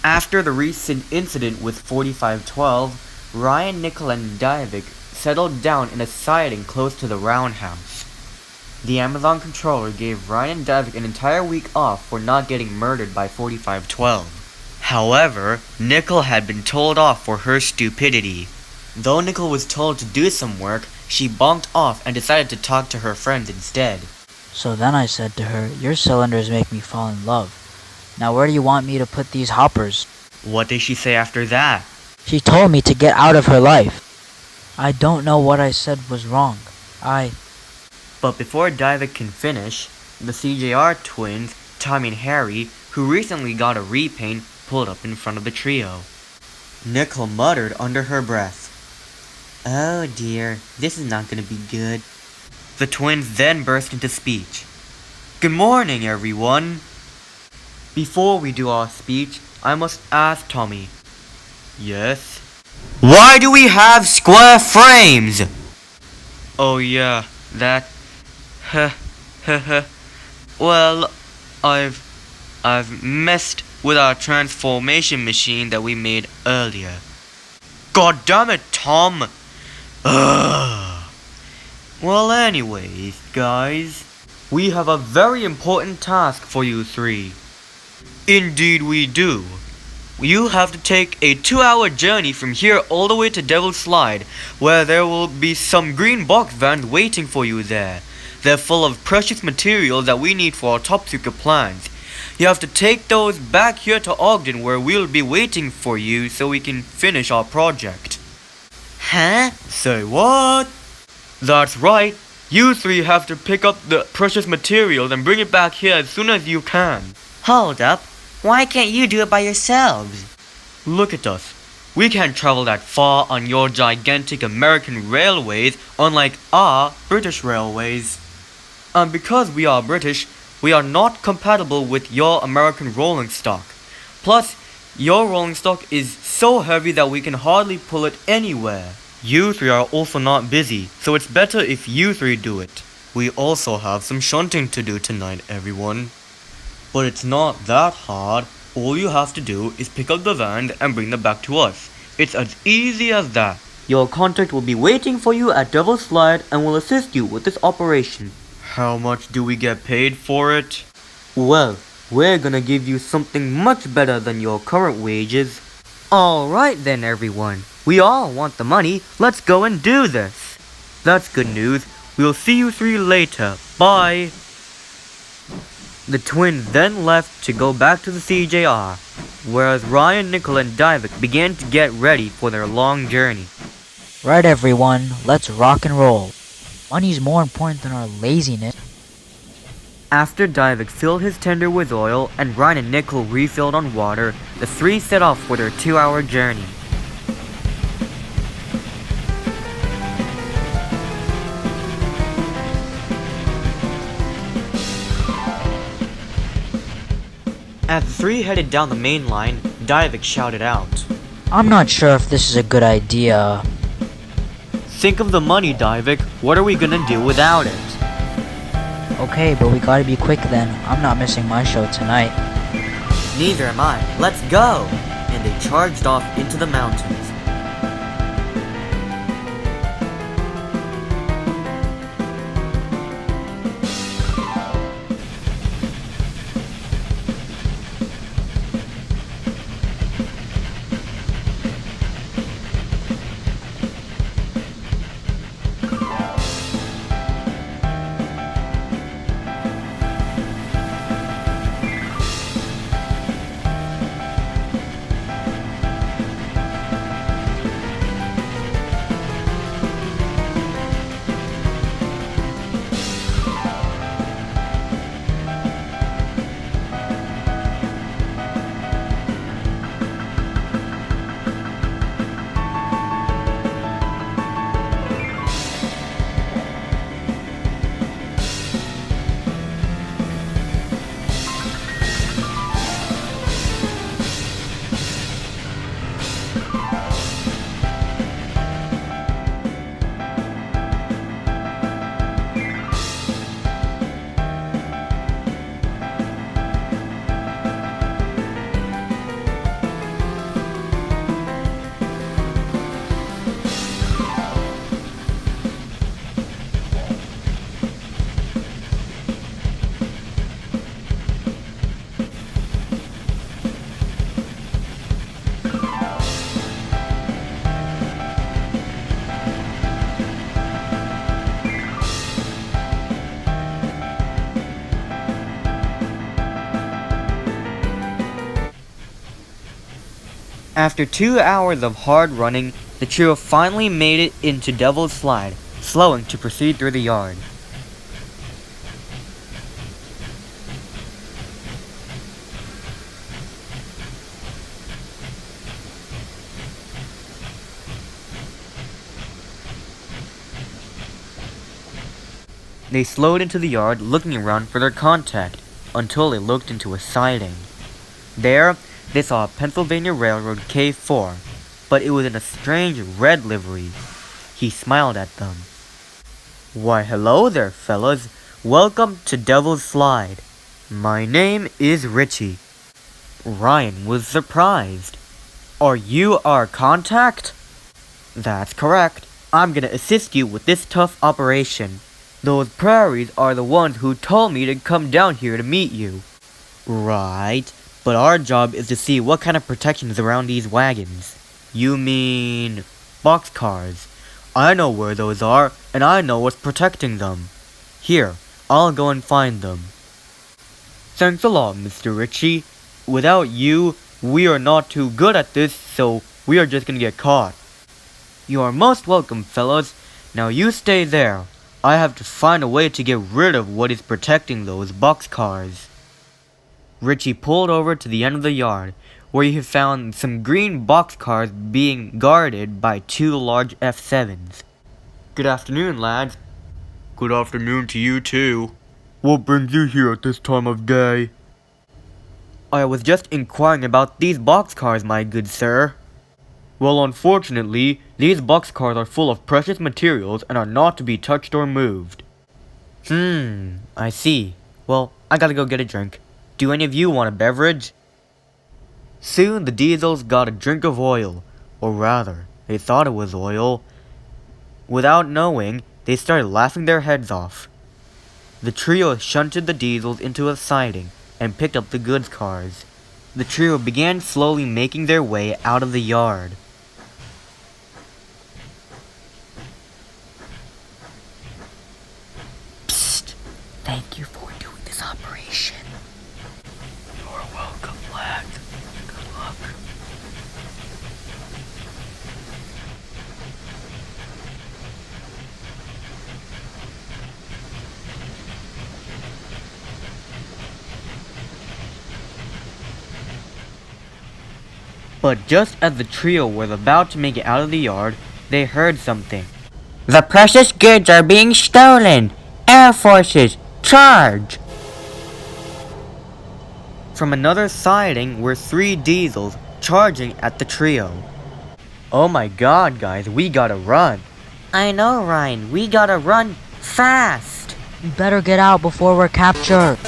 After the recent incident with 4512, Ryan, Nickel, and Dhaivik settled down in a siding close to the roundhouse. The Amazon controller gave Ryan and Dhaivik an entire week off for not getting murdered by 4512. However, Nickel had been told off for her stupidity. Though Nickel was told to do some work, she bonked off and decided to talk to her friends instead. So then I said to her, "Your cylinders make me fall in love. Now where do you want me to put these hoppers?" What did she say after that? She told me to get out of her life. I don't know what I said was wrong. But before Dhaivik can finish, the CJR twins, Tommy and Harry, who recently got a repaint, pulled up in front of the trio. Nickel muttered under her breath, "Oh dear, this is not going to be good." The twins then burst into speech. "Good morning, everyone. Before we do our speech, I must ask Tommy." "Yes?" "Why do we have square frames?" "Oh yeah, that... Well, I've messed with our transformation machine that we made earlier." "God damn it, Tom!" Ugh. Well, anyways, guys, we have a very important task for you three. Indeed we do. You have to take a 2-hour journey from here all the way to Devil's Slide, where there will be some green box vans waiting for you there. They're full of precious materials that we need for our top secret plans. You have to take those back here to Ogden, where we'll be waiting for you so we can finish our project. Huh? Say what? That's right. You three have to pick up the precious materials and bring it back here as soon as you can. Hold up. Why can't you do it by yourselves? Look at us. We can't travel that far on your gigantic American railways, unlike our British railways. And because we are British, we are not compatible with your American rolling stock. Plus, your rolling stock is so heavy that we can hardly pull it anywhere. You three are also not busy, so it's better if you three do it. We also have some shunting to do tonight, everyone. But it's not that hard. All you have to do is pick up the vans and bring them back to us. It's as easy as that. Your contact will be waiting for you at Devil's Slide and will assist you with this operation. How much do we get paid for it? Well, we're gonna give you something much better than your current wages. Alright then, everyone. We all want the money. Let's go and do this. That's good news. We'll see you three later. Bye. The twins then left to go back to the CJR, whereas Ryan, Nickel, and Dhaivik began to get ready for their long journey. Right, everyone, let's rock and roll. Money's more important than our laziness. After Dhaivik filled his tender with oil and Ryan and Nickel refilled on water, the three set off for their 2-hour journey. As the three headed down the main line, Dhaivik shouted out, I'm not sure if this is a good idea. "Think of the money, Dhaivik. What are we gonna do without it?" Okay, but we gotta be quick then. I'm not missing my show tonight. "Neither am I. Let's go!" And they charged off into the mountains. After 2 hours of hard running, the trio finally made it into Devil's Slide, slowing to proceed through the yard. They slowed into the yard, looking around for their contact, until they looked into a siding. There, they saw a Pennsylvania Railroad K4, but it was in a strange red livery. He smiled at them. "Why, hello there, fellas. Welcome to Devil's Slide. My name is Richie." Ryan was surprised. "Are you our contact?" "That's correct. I'm gonna assist you with this tough operation. Those prairies are the ones who told me to come down here to meet you." "Right, but our job is to see what kind of protection is around these wagons." "You mean boxcars? I know where those are, and I know what's protecting them. Here, I'll go and find them." "Thanks a lot, Mr. Ritchie. Without you, we are not too good at this, so we are just gonna get caught." "You are most welcome, fellows. Now you stay there. I have to find a way to get rid of what is protecting those boxcars." Richie pulled over to the end of the yard, where he found some green boxcars being guarded by 2 large F7s. "Good afternoon, lads." "Good afternoon to you too. What brings you here at this time of day?" "I was just inquiring about these boxcars, my good sir." "Well, unfortunately, these boxcars are full of precious materials and are not to be touched or moved." I see. Well, I gotta go get a drink. Do any of you want a beverage?" Soon the Diesels got a drink of oil, or rather, they thought it was oil. Without knowing, they started laughing their heads off. The trio shunted the Diesels into a siding and picked up the goods cars. The trio began slowly making their way out of the yard. "Psst! Thank you for doing this operation." "You're welcome, lads. Good luck." But just as the trio was about to make it out of the yard, they heard something. The precious goods are being stolen! Air Forces, charge! From another siding were 3 Diesels charging at the trio. "Oh my god, guys, we gotta run." I know, Ryan. We gotta run fast! We better get out before we're captured.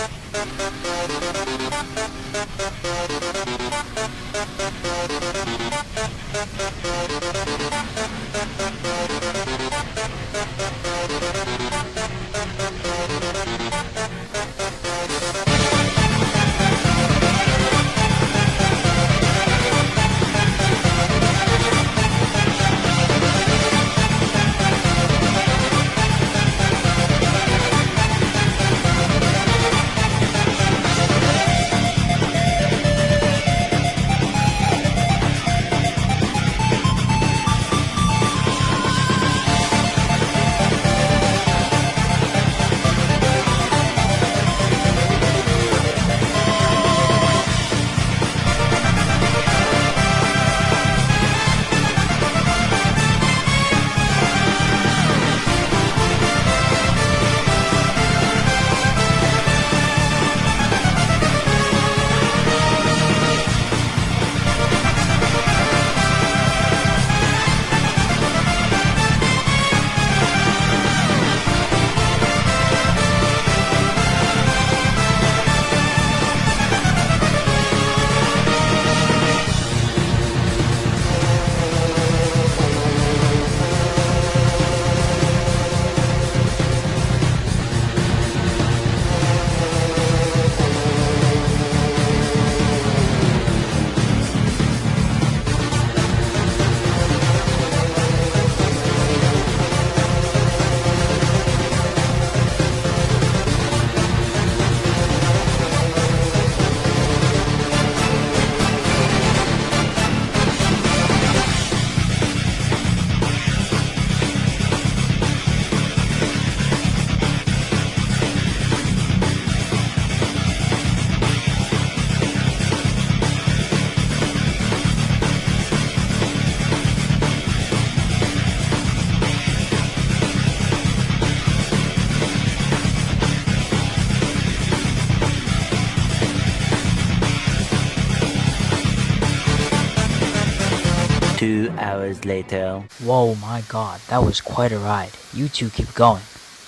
2 hours later. Whoa, my god, that was quite a ride. You two keep going.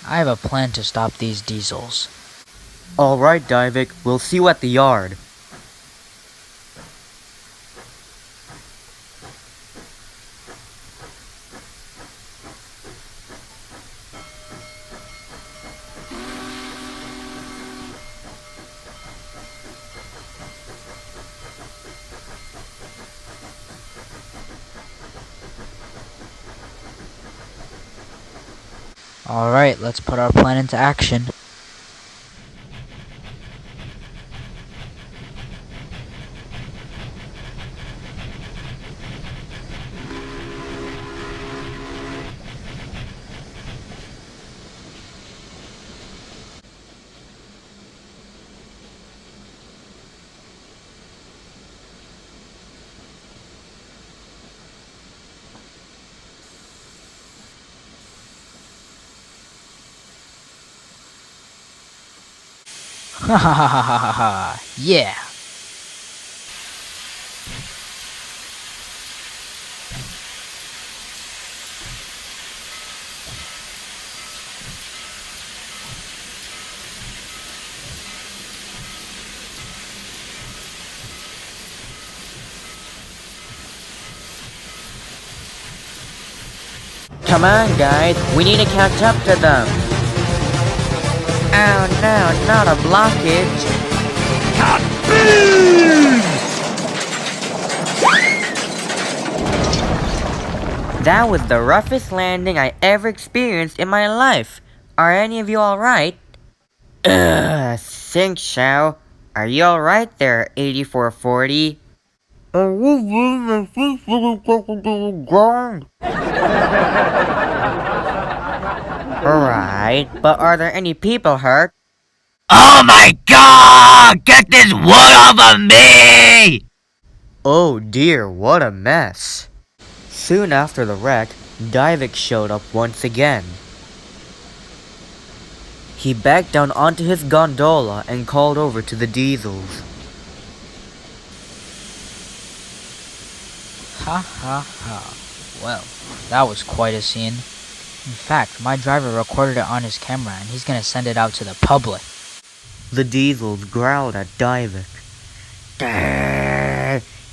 I have a plan to stop these diesels. Alright, Dhaivik, we'll see you at the yard. Alright, let's put our plan into action. Ha ha ha ha ha ha ha. Yeah. Come on, guys, we need to catch up to them. Oh no, not a blockage. That was the roughest landing I ever experienced in my life. Are any of you alright? I think so. Are you alright there, 8440? Alright, but are there any people hurt? Oh my god! Get this wood off of me! Oh dear, what a mess. Soon after the wreck, Dhaivik showed up once again. He backed down onto his gondola and called over to the diesels. Ha ha ha. Well, that was quite a scene. In fact, my driver recorded it on his camera and he's gonna send it out to the public. The diesels growled at Dhaivik.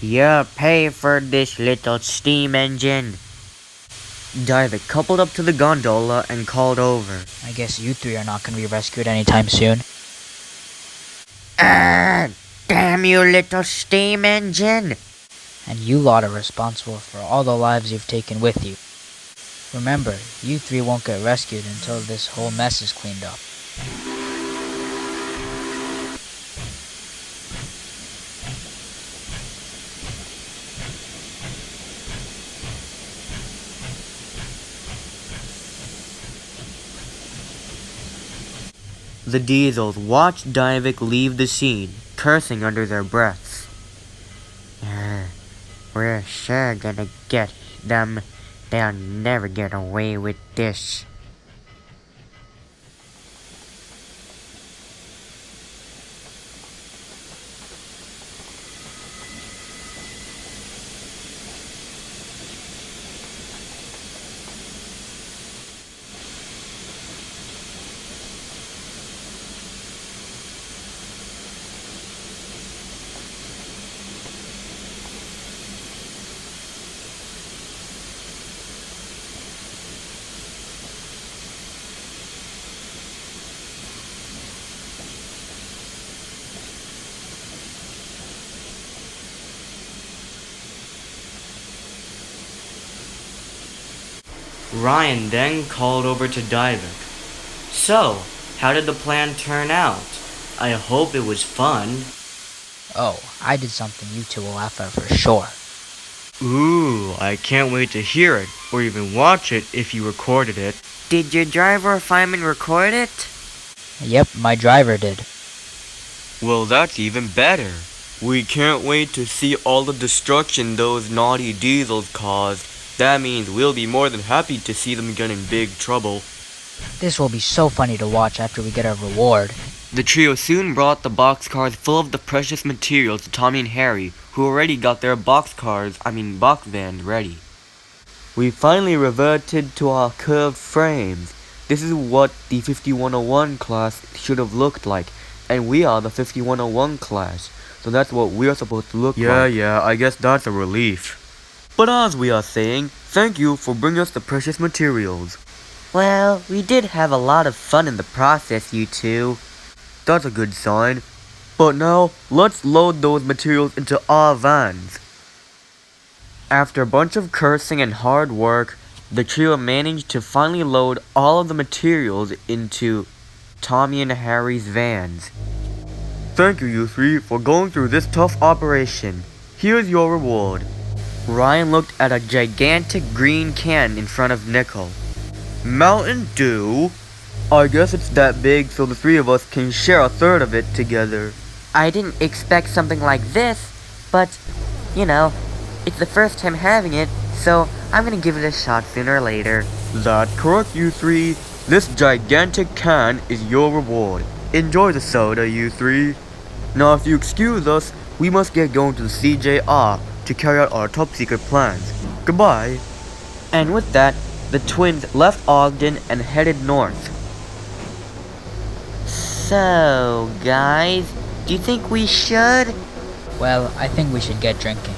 You'll pay for this little steam engine. Dhaivik coupled up to the gondola and called over. I guess you three are not gonna be rescued anytime soon. Damn you, little steam engine. And you lot are responsible for all the lives you've taken with you. Remember, you three won't get rescued until this whole mess is cleaned up. The diesels watched Dhaivik leave the scene, cursing under their breaths. We're sure gonna get them. They'll never get away with this. Ryan then called over to Dhaivik. So, how did the plan turn out? I hope it was fun. Oh, I did something you two will laugh at for sure. Ooh, I can't wait to hear it, or even watch it if you recorded it. Did your driver or fireman record it? Yep, my driver did. Well, that's even better. We can't wait to see all the destruction those naughty diesels caused. That means we'll be more than happy to see them get in big trouble. This will be so funny to watch after we get our reward. The trio soon brought the boxcars full of the precious materials to Tommy and Harry, who already got their box van ready. We finally reverted to our curved frames. This is what the 5101 class should have looked like, and we are the 5101 class, so that's what we're supposed to look like. Yeah, I guess that's a relief. But as we are saying, thank you for bringing us the precious materials. Well, we did have a lot of fun in the process, you two. That's a good sign. But now, let's load those materials into our vans. After a bunch of cursing and hard work, the trio managed to finally load all of the materials into Tommy and Harry's vans. Thank you, you three, for going through this tough operation. Here's your reward. Ryan looked at a gigantic green can in front of Nickel. Mountain Dew? I guess it's that big so the three of us can share a third of it together. I didn't expect something like this, but, you know, it's the first time having it, so I'm gonna give it a shot sooner or later. That's correct, you three. This gigantic can is your reward. Enjoy the soda, you three. Now, if you excuse us, we must get going to the CJR to carry out our top secret plans. Goodbye. And with that, the twins left Ogden and headed north. So, guys, do you think we should? Well, I think we should get drinking.